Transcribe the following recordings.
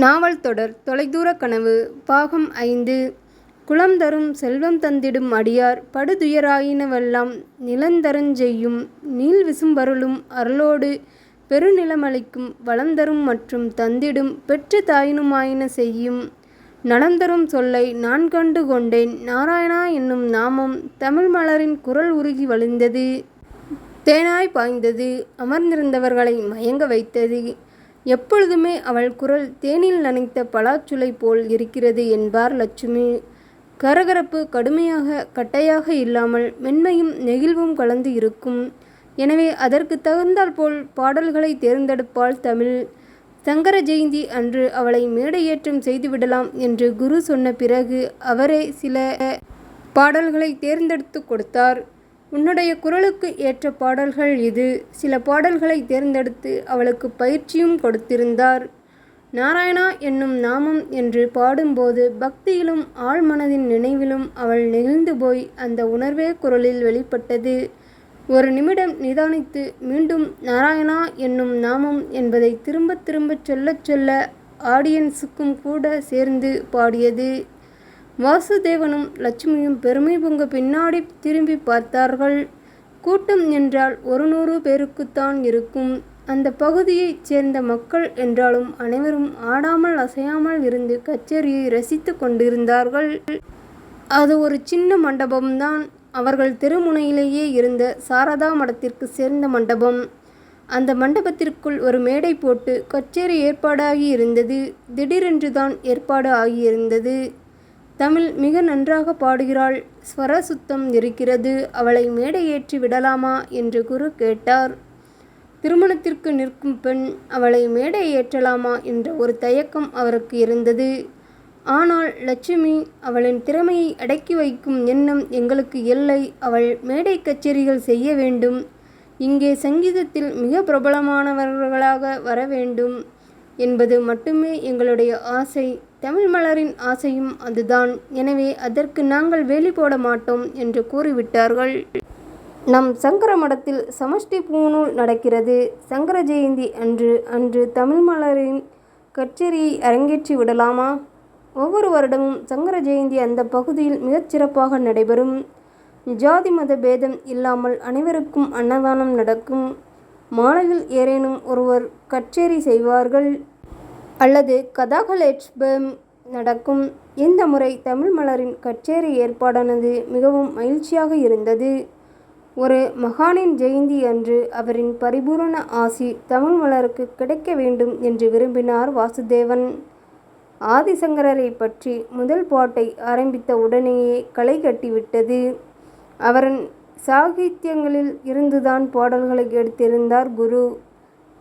நாவல் தொடர் தொலைதூர கனவு பாகம் 5. குலம் தரும் செல்வம் தந்திடும் அடியார் படுதுயராயினவெல்லாம் நிலந்தரஞ் செய்யும் நீள் விசும்பருளும் அருளோடு பெருநிலமளிக்கும் வளந்தரும் மற்றும் தந்திடும் பெற்ற தாயினுமாயின செய்யும் நலந்தரும் சொல்லை நான் கண்டு கொண்டேன். நாராயணா என்னும் நாமம் தமிழ் மலரின் குரல் உருகி வழிந்தது. தேனாய் பாய்ந்தது. அமர்ந்திருந்தவர்களை மயங்க வைத்தது. எப்பொழுதுமே அவள் குரல் தேனில் நனைத்த பலாச்சுளை போல் இருக்கிறது என்பார் லட்சுமி. கரகரப்பு கடுமையாக கட்டையாக இல்லாமல் மென்மையும் நெகிழ்வும் கலந்து இருக்கும். எனவே அதற்கு தகுந்தால் போல் பாடல்களை தேர்ந்தெடுப்பாள் தமிழ். சங்கர ஜெயந்தி அன்று அவளை மேடையேற்றம் செய்துவிடலாம் என்று குரு சொன்ன பிறகு அவரே சில பாடல்களை தேர்ந்தெடுத்து கொடுத்தார். உன்னுடைய குரலுக்கு ஏற்ற பாடல்கள் இது. சில பாடல்களை தேர்ந்தெடுத்து அவளுக்கு பயிற்சியும் கொடுத்திருந்தார். நாராயணா என்னும் நாமம் என்று பாடும்போது பக்தியிலும் ஆழ்மனதின் நினைவிலும் அவள் நெகிழ்ந்து போய் அந்த உணர்வே குரலில் வெளிப்பட்டது. ஒரு நிமிடம் நிதானித்து மீண்டும் நாராயணா என்னும் நாமம் என்பதை திரும்ப திரும்ப சொல்லச் சொல்ல ஆடியன்ஸுக்கும் கூட சேர்ந்து பாடியது. வாசுதேவனும் லட்சுமியும் பெருமை பொங்க பின்னாடி திரும்பி பார்த்தார்கள். கூட்டம் என்றால் 100 பேருக்குத்தான் இருக்கும். அந்த பகுதியைச் சேர்ந்த மக்கள் என்றாலும் அனைவரும் ஆடாமல் அசையாமல் இருந்து கச்சேரியை ரசித்து கொண்டிருந்தார்கள். அது ஒரு சின்ன மண்டபம்தான். அவர்கள் தெருமுனையிலேயே இருந்த சாரதா மடத்திற்கு சேர்ந்த மண்டபம். அந்த மண்டபத்திற்குள் ஒரு மேடை போட்டு கச்சேரி ஏற்பாடாகி இருந்தது. திடீரென்றுதான் ஏற்பாடு ஆகியிருந்தது. தமிழ் மிக நன்றாக பாடுகிறாள். ஸ்வர சுத்தம் இருக்கிறது. அவளை மேடையேற்றி விடலாமா என்று குரு கேட்டார். திருமணத்திற்கு நிற்கும் பெண் அவளை மேடை ஏற்றலாமா என்ற ஒரு தயக்கம் அவருக்கு இருந்தது. ஆனால் லட்சுமி, அவளின் திறமையை அடக்கி வைக்கும் எண்ணம் எங்களுக்கு இல்லை. அவள் மேடை கச்சேரிகள் செய்ய வேண்டும். இங்கே சங்கீதத்தில் மிக பிரபலமானவர்களாக வர வேண்டும் என்பது மட்டுமே எங்களுடைய ஆசை. தமிழ் மலரின் ஆசையும் அதுதான். எனவே அதற்கு நாங்கள் வேலி போட மாட்டோம் என்று கூறிவிட்டார்கள். நம் சங்கர மடத்தில் சமஷ்டி பூநூல் நடக்கிறது. சங்கர ஜெயந்தி அன்று தமிழ் மலரின் கச்சேரியை அரங்கேற்றி விடலாமா? ஒவ்வொரு வருடமும் சங்கர ஜெயந்தி அந்த பகுதியில் மிகச் சிறப்பாக நடைபெறும். ஜாதி மத பேதம் இல்லாமல் அனைவருக்கும் அன்னதானம் நடக்கும். மாலையில் ஏறேனும் ஒருவர் கச்சேரி செய்வார்கள் அல்லது கதாகலேட்பம் நடக்கும். இந்த முறை தமிழ் மலரின் கச்சேரி ஏற்பாடானது மிகவும் மகிழ்ச்சியாக இருந்தது. ஒரு மகானின் ஜெயந்தி அன்று அவரின் பரிபூரண ஆசி தமிழ் மலருக்கு கிடைக்க வேண்டும் என்று விரும்பினார் வாசுதேவன். ஆதிசங்கரரை பற்றி முதல் பாட்டை ஆரம்பித்த உடனேயே களை கட்டிவிட்டது. அவரின் சாகித்யங்களில் இருந்துதான் பாடல்களை எடுத்திருந்தார் குரு.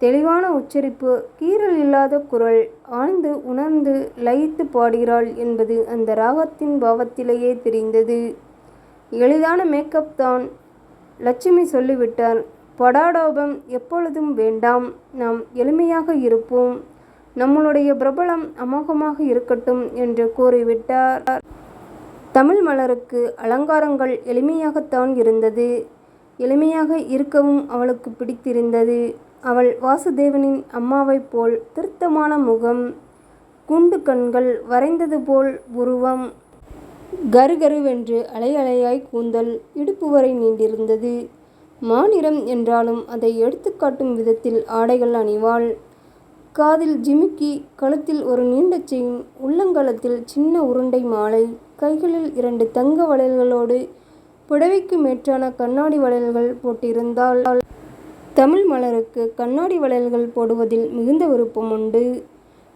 தெளிவான உச்சரிப்பு, கீறல் இல்லாத குரல், ஆழ்ந்து உணர்ந்து லயித்து பாடுகிறாள் என்பது அந்த ராகத்தின் பாவத்திலேயே தெரிந்தது. எளிதான மேக்கப் தான். லட்சுமி சொல்லிவிட்டார். படாடோபம் எப்பொழுதும் வேண்டாம். நாம் எளிமையாக இருப்போம். நம்மளுடைய பிரபலம் அமோகமாக இருக்கட்டும் என்று கூறிவிட்டார். தமிழ் மலருக்கு அலங்காரங்கள் எளிமையாகத்தான் இருந்தது. எளிமையாக இருக்கவும் அவளுக்கு பிடித்திருந்தது. அவள் வாசுதேவனின் அம்மாவைப் போல் திருத்தமான முகம், குண்டு கண்கள், வரைந்தது போல் உருவம், கருகருவென்று அலை அலையாய் கூந்தல் இடுப்பு வரை நீண்டிருந்தது. மாநிறம் என்றாலும் அதை எடுத்துக்காட்டும் விதத்தில் ஆடைகள் அணிவாள். காதில் ஜிமிக்கி, கழுத்தில் ஒரு நீண்ட செயின், உள்ளங்காலத்தில் சின்ன உருண்டை மாலை, கைகளில் 2 தங்க வளையல்களோடு புடவைக்கு மேற்றான கண்ணாடி வளையல்கள் போட்டிருந்தாள். தமிழ் மலருக்கு கண்ணாடி வளையல்கள் போடுவதில் மிகுந்த விருப்பம் உண்டு.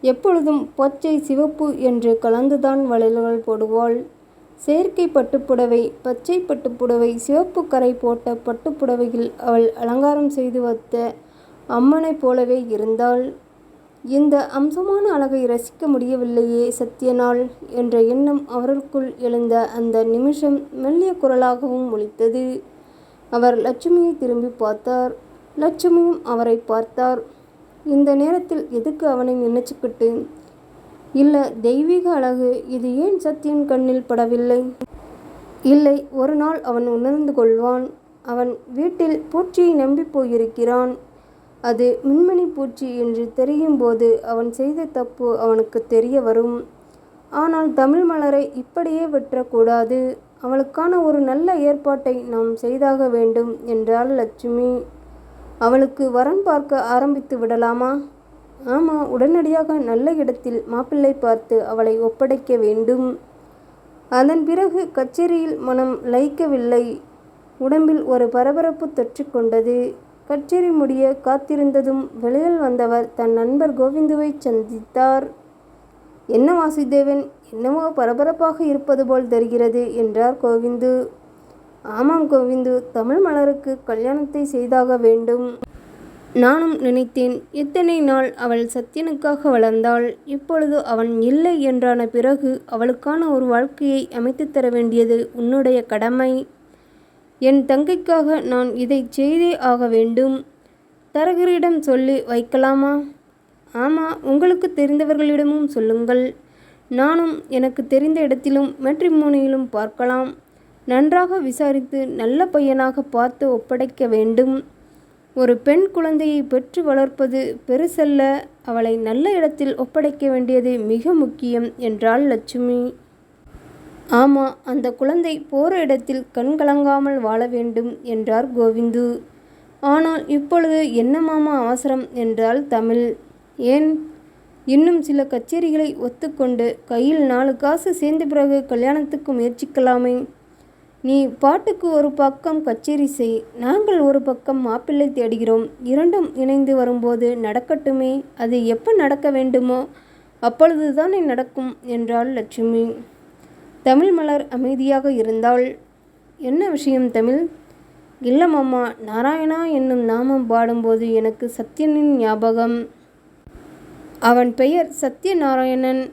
எப்பொழுதும் பச்சை சிவப்பு என்று கலந்துதான் வளையல்கள் போடுவாள். செயற்கை பட்டுப்புடவை, பச்சை பட்டுப்புடவை, சிவப்பு கரை போட்ட பட்டுப்புடவையில் அவள் அலங்காரம் செய்து வைத்த அம்மனைப் போலவே இருந்தாள். இந்த அம்சமான அழகை ரசிக்க முடியவில்லையே சத்தியனாள் என்ற எண்ணம் அவருக்குள் எழுந்த அந்த நிமிஷம் மெல்லிய குரலாகவும் ஒலித்தது. அவர் லட்சுமியை திரும்பி பார்த்தார். லட்சுமியும் அவரை பார்த்தார். இந்த நேரத்தில் எதுக்கு அவனை நினைச்சுக்கிட்டு? இல்லை, தெய்வீக அழகு. இது ஏன் சத்தியன் கண்ணில் படவில்லை? இல்லை, ஒரு நாள் அவன் உணர்ந்து கொள்வான். அவன் வீட்டில் பூச்சியை நம்பி போயிருக்கிறான். அது மின்மினி பூச்சி என்று தெரியும்போது அவன் செய்த தப்பு அவனுக்கு தெரிய வரும். ஆனால் தமிழ் மலரை இப்படியே விட்டுறக்கூடாது. அவளுக்கான ஒரு நல்ல ஏற்பாட்டை நாம் செய்தாக வேண்டும் என்றாள் லட்சுமி. அவளுக்கு வரன் பார்க்க ஆரம்பித்து விடலாமா? ஆமா, உடனடியாக நல்ல இடத்தில் மாப்பிள்ளை பார்த்து அவளை ஒப்படைக்க வேண்டும். அதன் பிறகு கச்சேரியில் மனம் லயிக்கவில்லை. உடம்பில் ஒரு பரபரப்பு தொற்றிக்கொண்டது. கச்சேரி முடிய காத்திருந்ததும் வெளியில் வந்தவர் தன் நண்பர் கோவிந்துவை சந்தித்தார். என்ன வாசுதேவன், என்னவோ பரபரப்பாக இருப்பது போல் தெரிகிறது என்றார் கோவிந்து. ஆமாம் கோவிந்து, தமிழ் மலருக்கு கல்யாணத்தை செய்தாக வேண்டும். நானும் நினைத்தேன். எத்தனை நாள் அவள் சத்யனுக்காக வளர்ந்தாள். இப்பொழுது அவன் இல்லை என்றான பிறகு அவளுக்கான ஒரு வாழ்க்கையை அமைத்து தர வேண்டியது உன்னுடைய கடமை. என் தங்கைக்காக நான் இதை செய்தே ஆக வேண்டும். தரகரிடம் சொல்லி வைக்கலாமா? ஆமாம், உங்களுக்கு தெரிந்தவர்களிடமும் சொல்லுங்கள். நானும் எனக்கு தெரிந்த இடத்திலும் மேட்ரிமோனியிலும் பார்க்கலாம். நன்றாக விசாரித்து நல்ல பையனாக பார்த்து ஒப்படைக்க வேண்டும். ஒரு பெண் குழந்தையை பெற்று வளர்ப்பது பெருசல்ல. அவளை நல்ல இடத்தில் ஒப்படைக்க வேண்டியது மிக முக்கியம் என்றாள் லட்சுமி. ஆமாம், அந்த குழந்தை போற இடத்தில் கண் கலங்காமல் வாழ வேண்டும் என்றார் கோவிந்து. ஆனால் இப்பொழுது என்ன மாமா அவசரம் என்றாள் தமிழ். ஏன்? இன்னும் சில கச்சேரிகளை ஒத்துக்கொண்டு கையில் 4 காசு சேர்ந்த பிறகு கல்யாணத்துக்கு முயற்சிக்கலாமே. நீ பாட்டுக்கு ஒரு பக்கம் கச்சேரி செய், நாங்கள் ஒரு பக்கம் மாப்பிள்ளை தேடுகிறோம். இரண்டும் இணைந்து வரும்போது நடக்கட்டுமே. அது எப்போ நடக்க வேண்டுமோ அப்பொழுது தானே நடக்கும் என்றாள் லட்சுமி. தமிழ் மலர் அமைதியாக இருந்தாள். என்ன விஷயம் தமிழ்? இல்லை மாமா, நாராயணா என்னும் நாமம் பாடும்போது எனக்கு சத்யனின் ஞாபகம். அவன் பெயர் சத்யநாராயணன்.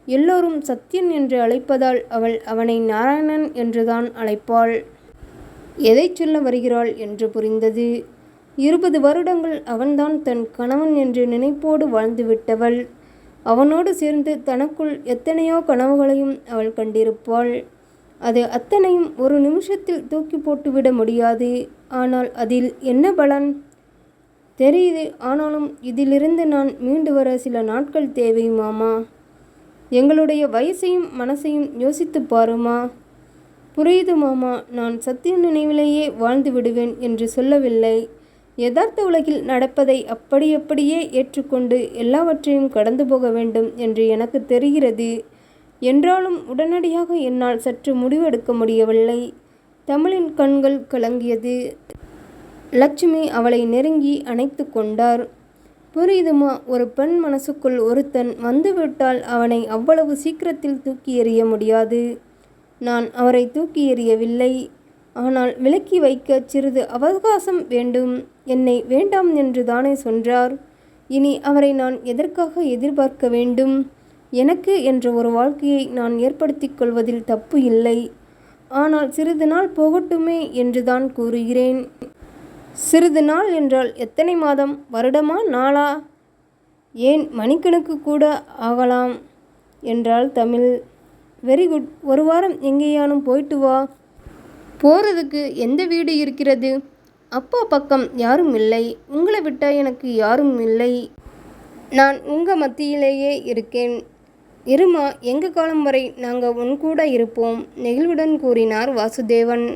எல்லோரும் சத்யன் என்று அழைப்பதால் அவள் அவனை நாராயணன் என்றுதான் அழைப்பாள். எதை சொல்ல வருகிறாள் என்று புரிந்தது. 20 வருடங்கள் அவன்தான் தன் கணவன் என்று நினைப்போடு வாழ்ந்துவிட்டவள். அவனோடு சேர்ந்து தனக்குள் எத்தனையோ கனவுகளையும் அவள் கண்டிருப்பாள். அது அத்தனையும் ஒரு நிமிஷத்தில் தூக்கி போட்டுவிட முடியாது. ஆனால் அதில் என்ன பலன்? தெரியுது. ஆனாலும் இதிலிருந்து நான் மீண்டு வர சில நாட்கள் தேவை மாமா. எங்களுடைய வயசையும் மனசையும் யோசித்து பாருமா. புரியுது மாமா. நான் சத்திய நினைவிலேயே வாழ்ந்து விடுவேன் என்று சொல்லவில்லை. யதார்த்த உலகில் நடப்பதை அப்படியே ஏற்றுக்கொண்டு எல்லாவற்றையும் கடந்து போக வேண்டும் என்று எனக்கு தெரிகிறது. என்றாலும் உடனடியாக என்னால் சற்று முடிவெடுக்க முடியவில்லை. தமிழின் கண்கள் கலங்கியது. லட்சுமி அவளை நெருங்கி அணைத்து கொண்டார். புரியுதுமா, ஒரு பெண் மனசுக்குள் ஒருத்தன் வந்துவிட்டால் அவனை அவ்வளவு சீக்கிரத்தில் தூக்கி எறிய முடியாது. நான் அவரை தூக்கி எறியவில்லை. ஆனால் விலக்கி வைக்க சிறிது அவகாசம் வேண்டும். என்னை வேண்டாம் என்று தானே சொன்னார். இனி அவரை நான் எதற்காக எதிர்பார்க்க வேண்டும்? எனக்கு என்ற ஒரு வாழ்க்கையை நான் ஏற்படுத்தி கொள்வதில் தப்பு இல்லை. ஆனால் சிறிது நாள் போகட்டுமே என்றுதான் கூறுகிறேன். சிறிது நாள் என்றால் எத்தனை மாதம், வருடமா, நாளா? ஏன் மணிக்கணக்கு கூட ஆகலாம் என்றாள் தமிழ். Very good. ஒரு வாரம் எங்கேயானும் போயிட்டு வா. போகிறதுக்கு எந்த வீடு இருக்கிறது? அப்பா பக்கம் யாரும் இல்லை. உங்களை விட்டால் எனக்கு யாரும் இல்லை. நான் உங்கள் மத்தியிலேயே இருக்கேன். இருமா, எங்கள் காலம் வரை நாங்கள் உன் கூட இருப்போம் நெகிழ்வுடன் கூறினார் வாசுதேவன்.